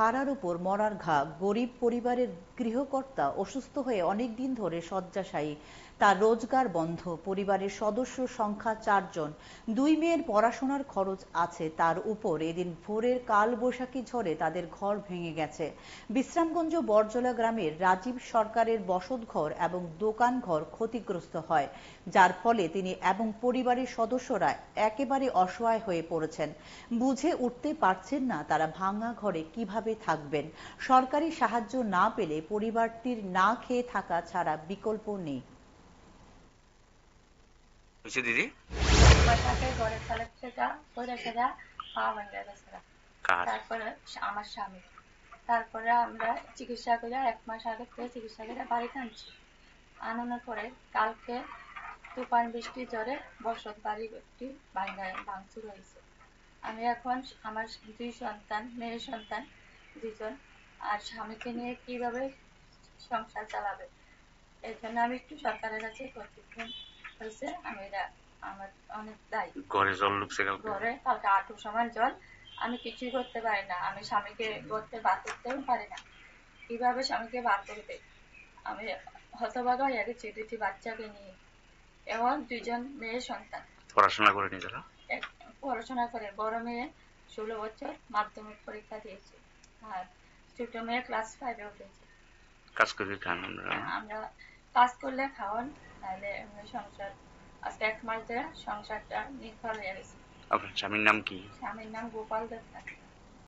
হারার উপর মরার ঘা। গরিব পরিবারের গৃহকর্তা অসুস্থ হয়ে অনেক দিন ধরে শয্যাশায়ী। তার রোজগার বন্ধ। পরিবারের সদস্য সংখ্যা 4 জন। 2 মেয়ের পড়াশোনার খরচ আছে তার উপর। এদিন ভোরের কালবৈশাখী ঝড়ে তাদের ঘর ভেঙে গেছে। বিশ্রামগঞ্জ বরজলা গ্রামের রাজীব সরকারের বসতঘর এবং দোকানঘর ক্ষতিগ্রস্ত হয়, যার ফলে তিনি এবং পরিবারের সদস্যরা একেবারে অসহায় হয়ে পড়েছেন। বুঝে উঠতে পারছেন না তারা ভাঙা ঘরে কিভাবে থাকবেন। সরকারি সাহায্য না পেলে পরিবারটির না খেয়ে থাকা ছাড়া বিকল্প নেই। দিদি ঘরের চালের থেকে পাওয়া ভাঙা গেছে। তারপরে আমার স্বামী, তারপরে আমরা চিকিৎসা করে 1 মাস আগে থেকে চিকিৎসা করে বাড়িতে আনছি। আনানোর পরে কালকে তুফান বৃষ্টি ঝড়ে বসত বাড়িটি ভাঙচুর হয়েছে। আমি এখন আমার 2 সন্তান, মেয়ে সন্তান 2 জন, আর স্বামীকে নিয়ে কিভাবে সংসার চালাবে, এই জন্য আমি একটু সরকারের কাছে প্রতিদিন হয়েছে। আমি এটা আমার অনেক দায়ী। ঘরে জল ঢুকছে, ঘরে কালকে হাঁটু সমান জল। আমি কিছুই করতে পারি না। আমি স্বামীকে করতে বার করতেও পারি না। কিভাবে স্বামীকে বার করবে, আমি হতভাগা হয়ে গেছি 2টি বাচ্চাকে নিয়ে। এবং 2 জন মেয়ে সন্তান। পড়াশোনা করে নিজেরা পড়াশোনা করে বড় মেয়ে 16 বছর মাধ্যমিক পরীক্ষা দিয়েছে, আর ছোট মেয়ে ক্লাস 5 এ উঠেছে। কাজ করে খান আমরা কাজ করলে খাওয়ান, তাহলে সংসার আজকে 1 মাস ধরে সংসারটা নির্ভর হয়ে গেছে। আপনার স্বামীর নাম কি? স্বামীর নাম গোপাল দত্ত।